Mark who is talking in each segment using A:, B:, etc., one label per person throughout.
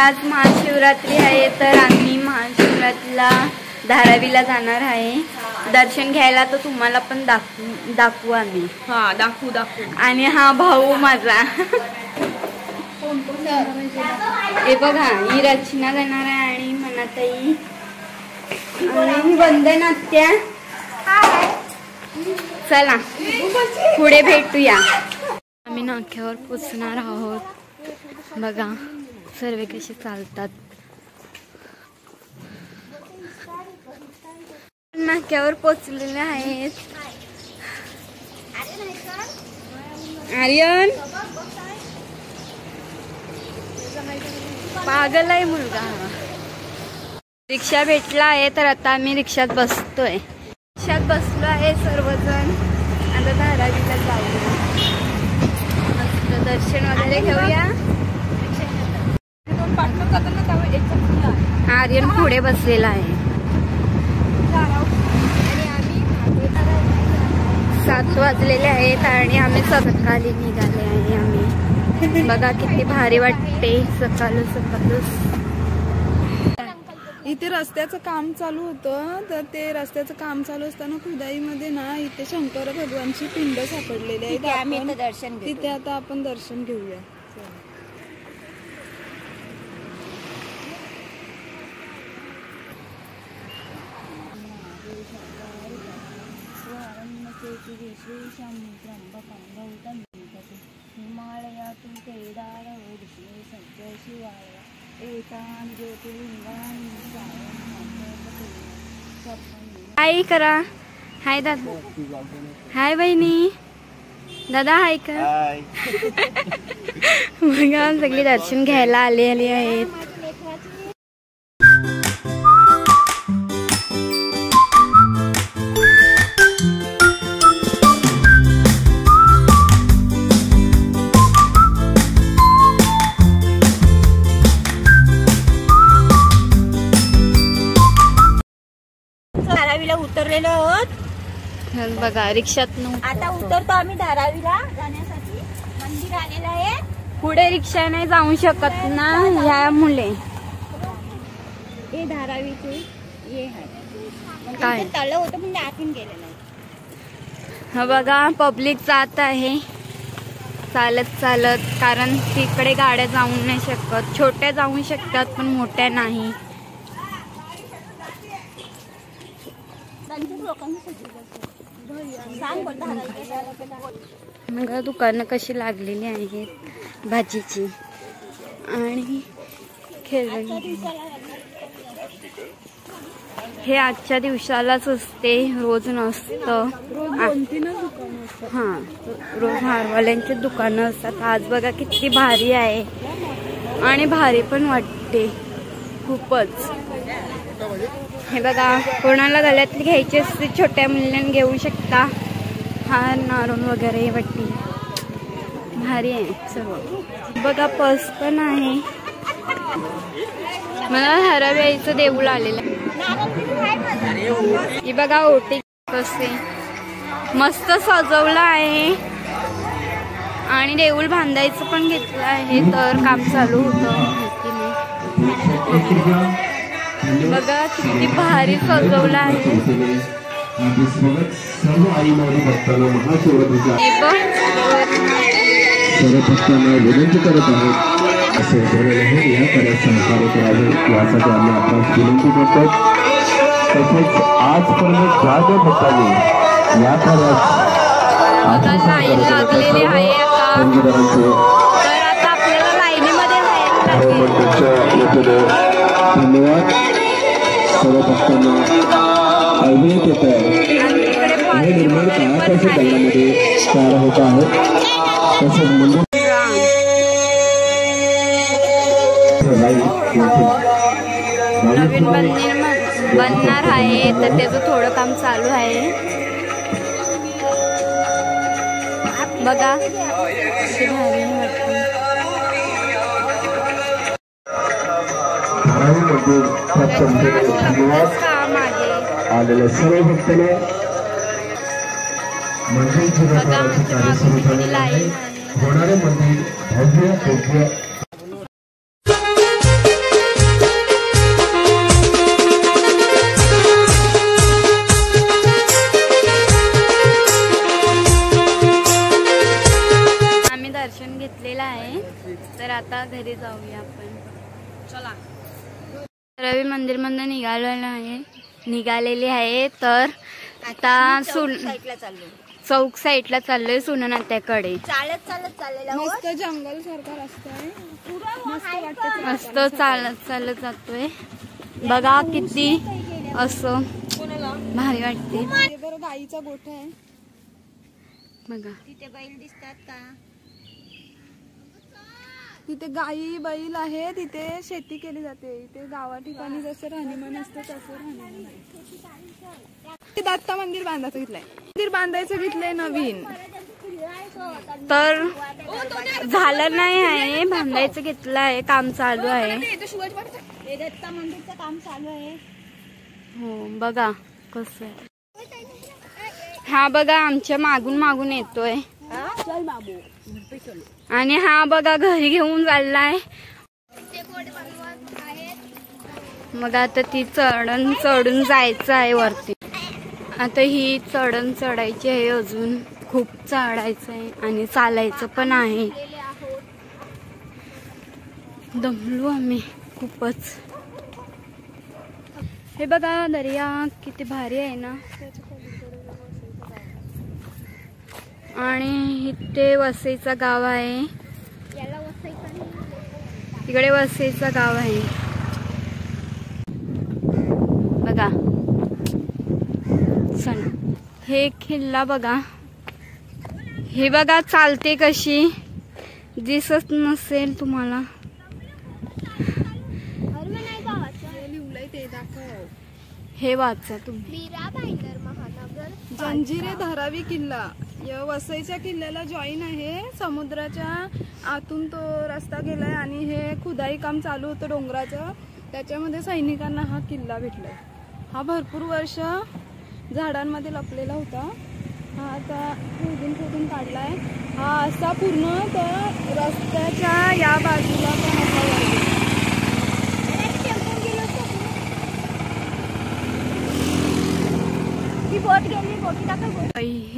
A: आज महाशिवरात्री आहे तर आम्ही महाशिवरात्रीला धारावीला जाणार आहे। दर्शन घ्यायला तर तुम्हाला पण दाखवू आम्ही।
B: हा दाखवू
A: आणि हा भाऊ माझा हे बघा, ही रचना जाणार आहे आणि मनाताई आणि वंदना आत्या। चला पुढे भेटूया। आम्ही नाक्यावर पोचणार आहोत। बघा सर्व कसे चालतात। नाक्यावर पोचलेले आहेत। आर्यन पागल आहे मुलगा। रिक्षा भेटला आहे तर आता आम्ही रिक्षात बसतोय। रिक्षात बसलो आहे सर्वजण। आता धारावीला जाऊया, मस्त दर्शन वगैरे घेऊया। आर्यन पुढे बसलेला आहे। 7 वाजलेले आहेत आणि आम्ही सकाळी निघाले आहे। आम्ही बघा किती भारी वाटते सकाळ सकाळ।
B: इथे रस्त्याचं काम चालू होतं तर ते रस्त्याचं काम चालू असताना खुदाईमध्ये ना इथे शंकर भगवानची पिंड सापडलेली आहे। तिथे आता आपण दर्शन घेऊया। हिमालयातून केदार ओढणे सज्ज शिवाळा एकान
A: हाय करा। हाय दादा, हाय बहिणी, दादा हाय का। बघा सगळे दर्शन घ्यायला आलेले आहेत।
C: धारावीला उतरलेलो आहोत।
A: बघा रिक्षात
C: आता उतरतो आम्ही धारावीला जाण्यासाठी। मंदिर आलेलं आहे।
A: पुढे रिक्षा नाही जाऊ शकत ना यामुळे।
C: हे धारावीचे हे
A: काय
C: तळ होतं पण आतून गेलेलं आहे।
A: हा बघा पब्लिक जात आहे चालत चालत, कारण तिकडे गाड्या जाऊ नाही शकत। छोट्या जाऊ शकतात पण मोठ्या नाही। मग दुकानं कशी लागलेली आहेत भाजीची आणि खेळणी। हे आजच्या दिवसालाच असते, रोज नसतं। हा रोज हारवाल्यांचे दुकानं असतात। आज बघा किती भारी आहे आणि भारी पण वाटते खूपच। हे बघा कोणाला गळ्यातली घ्यायची असते छोट्या मुलांना घेऊ शकता। हार नारून वगैरे वाटते भारी आहे सर्व। बघा पर्स पण आहे। मला हराव्याचं देऊळ आलेलं आहे। हे बघा ओटी कसे मस्त सजवलं आहे आणि देऊळ बांधायचं पण घेतलं आहे तर काम चालू होतं माहिती नाही। बघा किती भारी सजवलं आहे।
D: सर्व आई माऊली भक्तांना महाशिवरात्रीच्या सर्व भक्तांना विनंती करत आहोत असे ठरवले आहे। या कार्यात सहकार्य करावे यासाठी आम्ही आपणास विनंती करतो। तसेच आजपर्यंत ज्या ज्या भक्तांनी या कार्यात
A: लागलेले आहे तर आता आपल्याला लाईनीमध्ये
D: धन्यवाद। सर्व भक्तांना अभिनेत येत आहे। हे निर्माण काळापासून दगडामध्ये तयार होत आहे। तसेच मंदिर
A: नवीन बनणार आहे तर त्याचं थोडं काम चालू आहे। बघा
D: आलेल्या सर्व भक्तांना मंदिरचे कार्य सुरू झालेले आहे। होणारे मंदिर भव्य भव्य
A: चला घरी जाऊया आपण. चला रवी मंदिर मधून निघालेली आहे. तर आता चौक साईडला चाललोय सुननात्याकडे.
C: चालत चाललेला
B: मस्त जंगल सारखा रस्ता आहे.
A: मस्त चालत जातोय. बघा किती असं भारी वाटते.
B: बरं गाईचा गोठा आहे
A: बघा.
C: तिथे बैल दिसतात का?
B: तिथे गाई बैल आहे. तिथे शेती केली जाते. इथे गावा ठिकाणी जसं राहणीमान असतं तसं राहणीमान आहे. दत्त मंदिर बांधायचं घेतलंय. मंदिर बांधायचं घेतलंय नवीन.
A: तर झालं नाही आहे, बांधायचं घेतलं आहे. काम चालू आहे.
C: दत्त मंदिरचं काम चालू आहे.
A: हो बघा कसं आहे. हा बघा आमच्या मागून येतोय. आणि हा बघा घरी घेऊन चाललाय. मग आता ती चढून जायचं आहे वरती. आता ही चढायची आहे. अजून खूप चढायचं आहे आणि चालायचं पण आहे. दमलो आम्ही खूपच. हे बघा दर्या किती भारी आहे ना. आणि इथे वसईचं गाव आहे. तिकडे वसईचं गाव आहे बघा. हे किल्ला बघा. हे बघा चालते कशी दिसत नसेल तुम्हाला. हे वाचा तुम्ही.
B: जंजिरे धारावी किल्ला या वसईच्या किल्ल्याला जॉईन आहे. समुद्राच्या आतून तो रस्ता गेलाय आणि हे खुदाई काम चालू होतं डोंगराचं. त्याच्यामध्ये सैनिकांना हा किल्ला भेटलाय. हा भरपूर वर्ष झाडांमध्ये लपलेला होता. हा आता खोदून काढलाय. हा असा पूर्ण तर रस्त्याच्या या बाजूला पण असा वर्ग.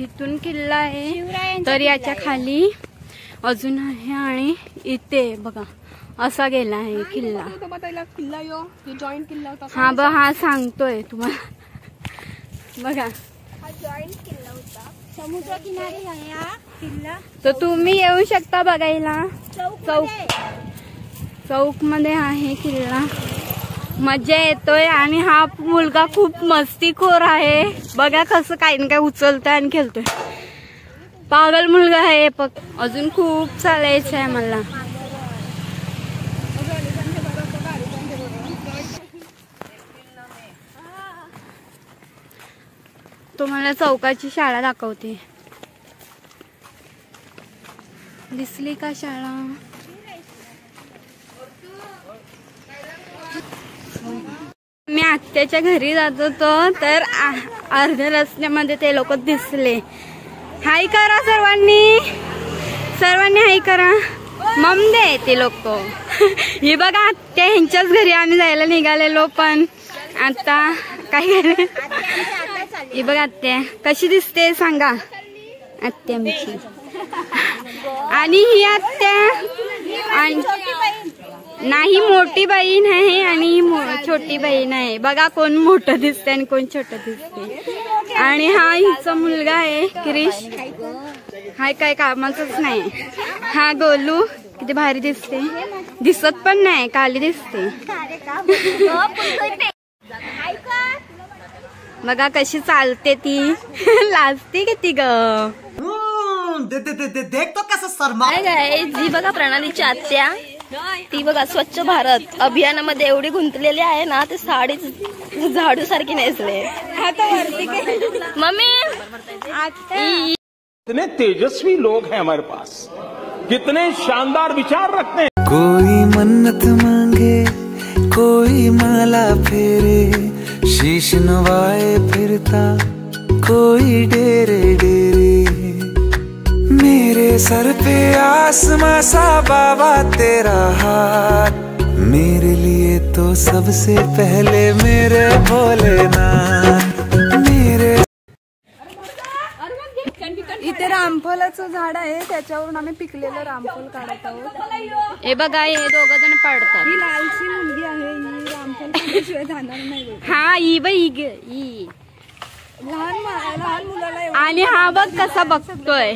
A: इथून किल्ला आहे. तर याच्या खाली अजून आहे. आणि इथे बघा असा गेला आहे किल्ला.
B: जॉईंट किल्ला होता.
A: हा सांगतोय तुम्हाला. बघा
C: जॉईंट किल्ला होता. समुद्र किनारी आहे हा किल्ला.
A: तर तुम्ही येऊ शकता बघायला. चौक मध्ये आहे किल्ला. मजा येतोय. आणि हा मुलगा खूप मस्तीखोर आहे. बघा कसं काही ना काय उचलतोय आणि खेळतोय. पागल मुलगा आहे. अजून खूप चालायचं आहे मला. तुम्हाला चौकाची शाळा दाखवते. दिसली का शाळा? मी आत्याच्या घरी जात होतो तर अर्ध्या रस्त्यामध्ये ते लोक दिसले. हाय करा सर्वांनी हाय करा. मम दे ते लोक. हे बघा आत्या ह्यांच्याच घरी आम्ही जायला निघालेलो. पण आता काय करा. हे बघा आत्या कशी दिसते सांगा. आत्या आमची. आणि ही आत्या नाही मोठी बहीण आहे आणि छोटी बहीण आहे. बघा कोण मोठं दिसते आणि कोण छोटं दिसते. आणि हा हिचा मुलगा आहे क्रिश. हाय काय कामाचंच नाही. हा गोलू किती भारी दिसते. दिसत पण नाही काली दिसते. बघा कशी चालते ती. लाजते किती ग.
E: देख तो कसं शर्मा.
C: जी बघा प्रणालीची आत्या. ती बघा स्वच्छ भारत अभियानामध्ये एवढी गुंतलेली आहे ना. ते साडी झाडू सारखी नेसले. मम्मी
F: कितने तेजस्वी लोग हैं हमारे पास. कितने शानदार विचार रखते हैं.
G: कोई मन्नत मांगे कोई माला फेरे. शीश नवाए फिरता कोई डेरे डेरे. मेरे सर पे आसमां सा बाबा तेरा हाथ. मेरे लिए तो सबसे पहले मेरे भोलेनाथ. मेरे
B: इथे रामफलाचं रामफळाचं झाड आहे, त्याच्यावरून आम्ही पिकलेलं रामफळ काढत आहोत.
A: हे बघा हे दोघ जण पाडतात.
B: ही लालची मुलगी आहे, ही रामफळ काढल्याशिवाय जाणार नाही बघ.
A: हा ई बाई ई
B: लहान मुलाला एवढं
A: आणि हा बघ कसा बघतोय.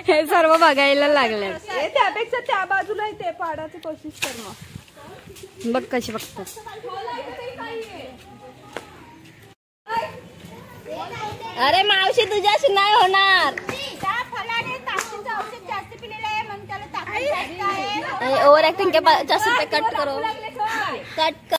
A: हे सर्व बघायला लागले.
B: ए, त्यापेक्षा त्या बाजूला ते पाडाची कोशिश कर मग.
A: बघ कशी बघतात.
C: अरे मावशी तुझ्याशी नाही होणार. ओव्हर ऍक्टिंग के जास्त कट करो. कट कर.